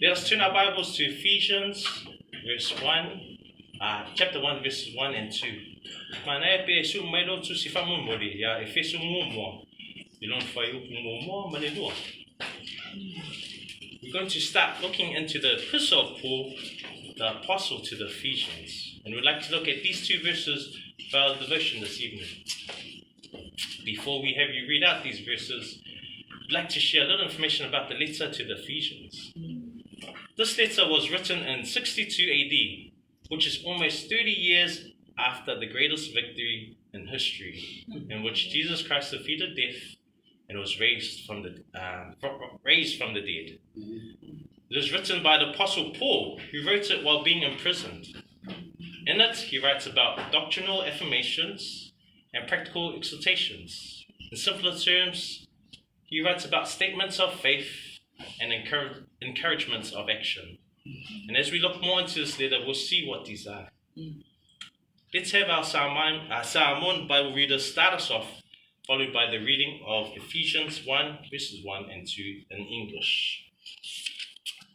Let us turn our Bibles to Ephesians chapter 1, verses 1 and 2. Mana pe su mailo tu si famu mori ya Efeso mo ilon fayu mo manelua. We're going to start looking into the epistle of Paul, the apostle to the Ephesians, and we'd like to look at these two verses for our devotion this evening. Before we have you read out these verses, I'd like to share a little information about the letter to the Ephesians. This letter was written in 62 AD, which is almost 30 years after the greatest victory in history, in which Jesus Christ defeated death and was raised from the dead. It is written by the Apostle Paul, who wrote it while being imprisoned. In it, he writes about doctrinal affirmations and practical exhortations. In simpler terms, he writes about statements of faith and encouragements of action. And as we look more into this letter, we'll see what these are. Let's have our Samoan Bible reader start us off, followed by the reading of Ephesians 1, verses 1 and 2 in English.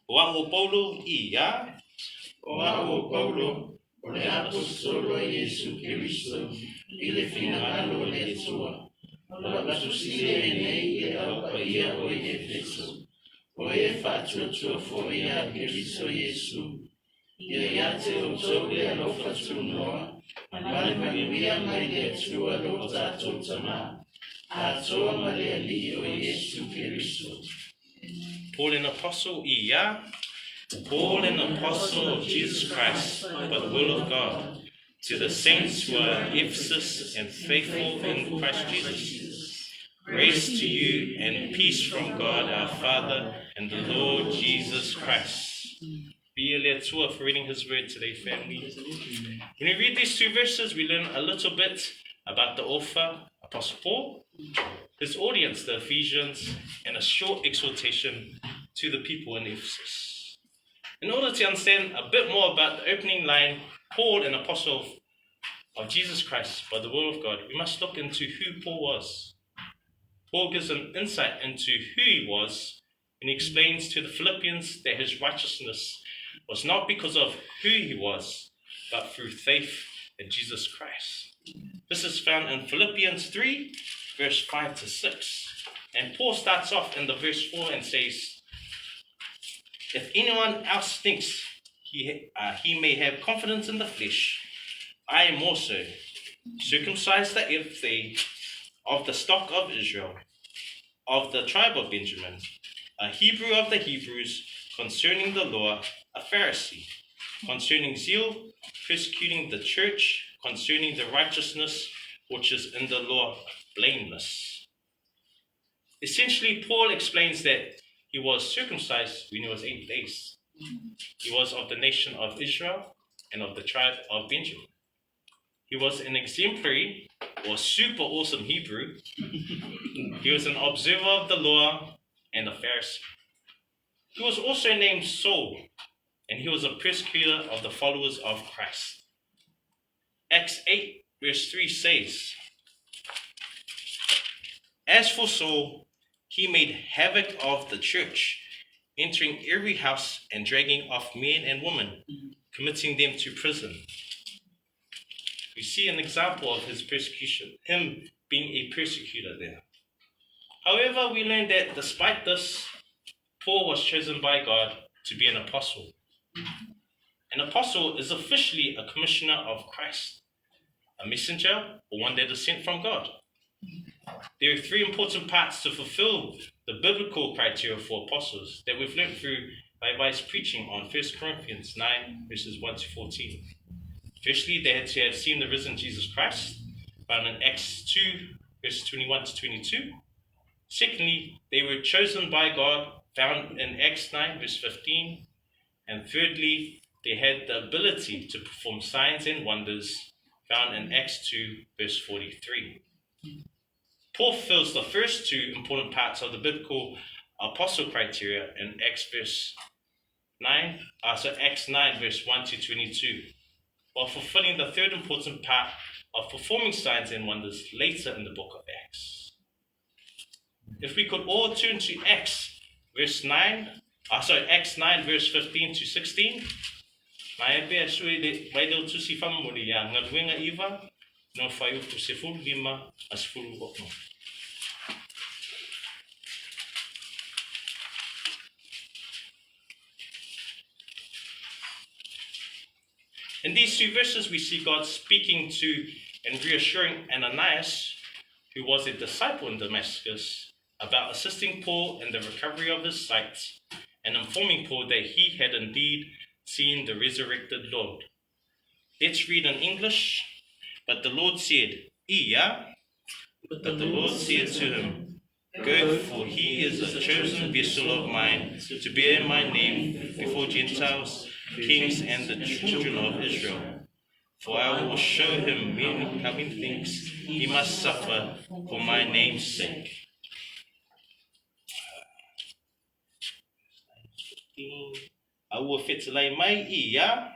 Oa Paulo ia. Oa Paulo, o le apostolo Jesu Cristo, i le finalo le tua. La pasusile nei e aupaia o Efeso. O e faccio tuo fuori a Cristo Jesu. E iate o tole a lo faccio noa. Male maria mai le tua lo tato tama. A tua male li o Jesu Cristo. Paul, an apostle, Paul, an apostle of Jesus Christ, by the will of God, to the saints who are in Ephesus and faithful in Christ Jesus. Grace to you and peace from God our Father and the Lord Jesus Christ. Be a tour for reading his word today, family. When we read these two verses, we learn a little bit about the author, Apostle Paul, his audience, the Ephesians, and a short exhortation to the people in Ephesus. In order to understand a bit more about the opening line, Paul, an apostle of Jesus Christ by the will of God, we must look into who Paul was. Paul gives an insight into who he was, and he explains to the Philippians that his righteousness was not because of who he was, but through faith in Jesus Christ. This is found in Philippians 3, verse 5 to 6. And Paul starts off in the verse 4 and says, if anyone else thinks he may have confidence in the flesh, I am also circumcised the eighth day, of the stock of Israel, of the tribe of Benjamin, a Hebrew of the Hebrews, concerning the law, a Pharisee, concerning zeal, persecuting the church, concerning the righteousness which is in the law, blameless. Essentially, Paul explains that he was circumcised when he was 8 days. He was of the nation of Israel and of the tribe of Benjamin. He was an exemplary or super awesome Hebrew. He was an observer of the law and a Pharisee. He was also named Saul, and he was a persecutor of the followers of Christ. Acts 8 verse 3 says, as for Saul, he made havoc of the church, entering every house and dragging off men and women, committing them to prison. We see an example of his persecution, him being a persecutor there. However, we learn that despite this, Paul was chosen by God to be an apostle. An apostle is officially a commissioner of Christ, a messenger, or one that is sent from God. There are 3 important parts to fulfill the biblical criteria for apostles that we've learned through by Vice preaching on 1 Corinthians 9, verses 1 to 14. Firstly, they had to have seen the risen Jesus Christ, found in Acts 2, verses 21 to 22. Secondly, they were chosen by God, found in Acts 9, verse 15. And thirdly, they had the ability to perform signs and wonders, found in Acts 2, verse 43. Paul fulfills the first 2 important parts of the biblical apostle criteria in Acts 9, verse 1 to 22, while fulfilling the third important part of performing signs and wonders later in the book of Acts. If we could all turn to Acts verse 9, Acts 9 verse 15 to 16. Mai pe sui le vai do tu si fam mori ya ngalwenga iva no fai ku se fulu lima as fulu okno. In these two verses, we see God speaking to and reassuring Ananias, who was a disciple in Damascus, about assisting Paul in the recovery of his sight and informing Paul that he had indeed seen the resurrected Lord. Let's read in English. But the Lord said, But the Lord said to him, Go, for he is a chosen vessel of mine to bear my name before Gentiles, kings, and the children of Israel. For I will show him many coming things he must suffer for my name's sake. I will fetalai mai ia.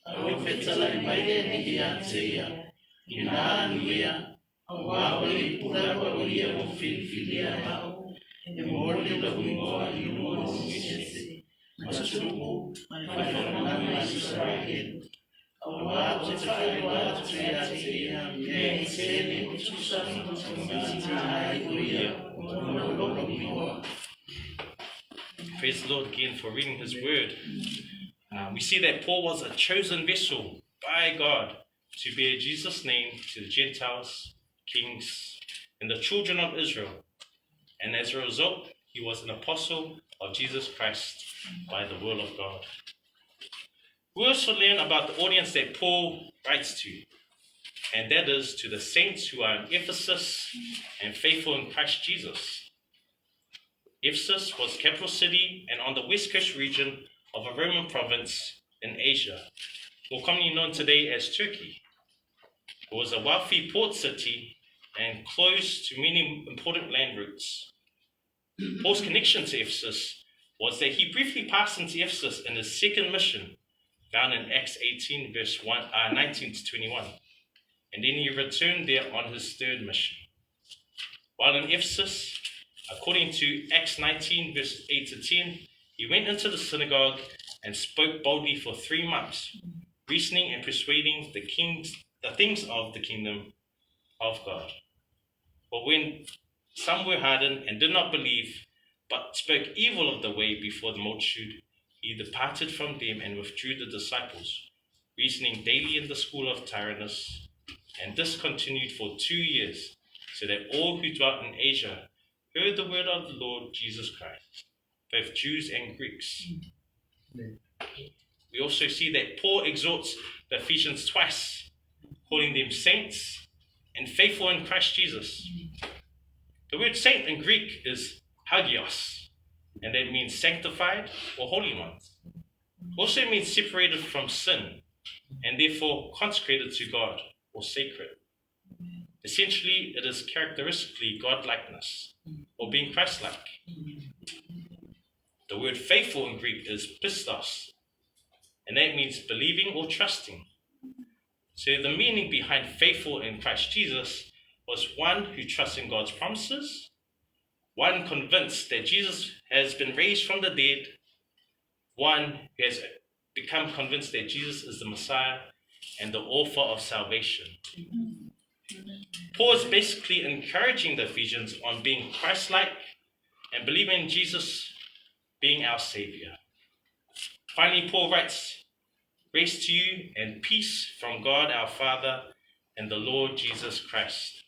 I will fetalai mai e ia te ia. Ina anuia. Wawali pura walia mo filia mau. E mole la bungoa I mo ngese. Matumu. Whakana mai Israel. Awa te whai wa te ia. E tele o tusa ai uia. Ono loka bungoa. Praise the Lord again for reading his word. We see that Paul was a chosen vessel by God to bear Jesus' name to the Gentiles, kings, and the children of Israel. And as a result, he was an apostle of Jesus Christ by the will of God. We also learn about the audience that Paul writes to, and that is to the saints who are in Ephesus and faithful in Christ Jesus. Ephesus was the capital city and on the west coast region of a Roman province in Asia, more commonly known today as Turkey. It was a wealthy port city and close to many important land routes. Paul's connection to Ephesus was that he briefly passed into Ephesus in his second mission, found in Acts 18, verse 19 to 21. And then he returned there on his third mission. While in Ephesus, according to Acts 19, verses 8 to 10, he went into the synagogue and spoke boldly for 3 months, reasoning and persuading the things of the kingdom of God. But when some were hardened and did not believe, but spoke evil of the way before the multitude, he departed from them and withdrew the disciples, reasoning daily in the school of Tyrannus. And this continued for 2 years, so that all who dwelt in Asia heard the word of the Lord Jesus Christ, both Jews and Greeks. We also see that Paul exhorts the Ephesians twice, calling them saints and faithful in Christ Jesus. The word saint in Greek is hagios, and that means sanctified or holy ones. Also means separated from sin, and therefore consecrated to God or sacred. Essentially, it is characteristically God-likeness, or being Christ-like. The word faithful in Greek is pistos, and that means believing or trusting. So the meaning behind faithful in Christ Jesus was one who trusts in God's promises, one convinced that Jesus has been raised from the dead, one who has become convinced that Jesus is the Messiah and the author of salvation. Paul is basically encouraging the Ephesians on being Christ-like and believing in Jesus being our Savior. Finally, Paul writes, "Grace to you and peace from God our Father and the Lord Jesus Christ."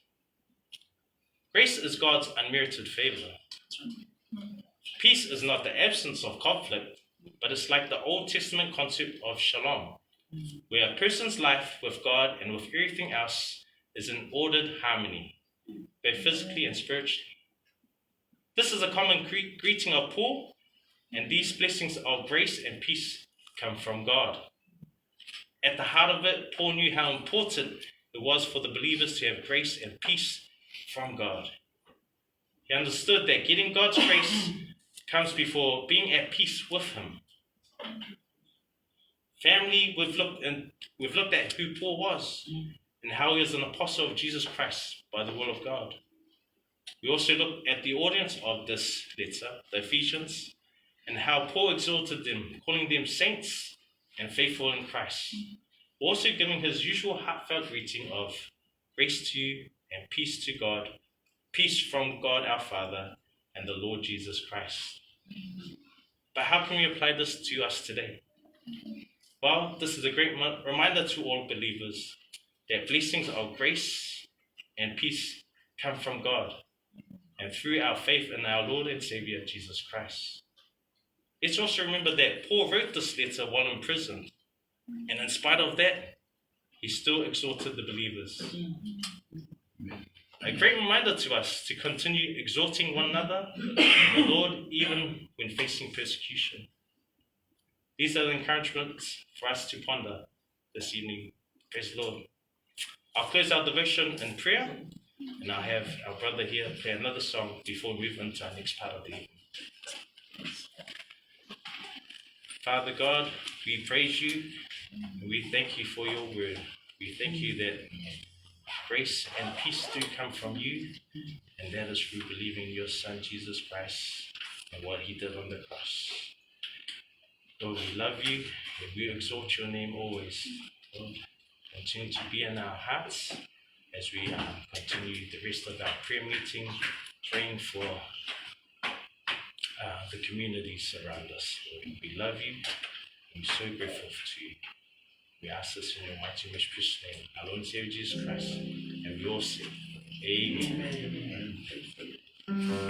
Grace is God's unmerited favor. Peace is not the absence of conflict, but it's like the Old Testament concept of shalom, where a person's life with God and with everything else is in ordered harmony, both physically and spiritually. This is a common greeting of Paul, and these blessings of grace and peace come from God. At the heart of it, Paul knew how important it was for the believers to have grace and peace from God. He understood that getting God's grace comes before being at peace with Him. Family, we've looked at who Paul was and how he was an apostle of Jesus Christ by the will of God. We also look at the audience of this letter, the Ephesians, and how Paul exalted them, calling them saints and faithful in Christ, also giving his usual heartfelt greeting of grace to you and peace to God, peace from God our Father and the Lord Jesus Christ. But how can we apply this to us today? Well, this is a great reminder to all believers that blessings of grace and peace come from God and through our faith in our Lord and Savior, Jesus Christ. Let's also remember that Paul wrote this letter while in prison, and in spite of that, he still exhorted the believers. A great reminder to us to continue exhorting one another in the Lord even when facing persecution. These are the encouragements for us to ponder this evening. Praise the Lord. I'll close our devotion in prayer, and I'll have our brother here play another song before we move into our next part of the evening. Father God, we praise you, and we thank you for your word. We thank you that grace and peace do come from you, and that is through believing in your Son, Jesus Christ, and what he did on the cross. Lord, we love you, and we exalt your name always. Lord, continue to be in our hearts as we continue the rest of our prayer meeting, praying for the communities around us. Lord, we love you, and we're so grateful to you. We ask this in your mighty, most precious name, our Lord and Savior Jesus Christ, and we all say, Amen. Amen.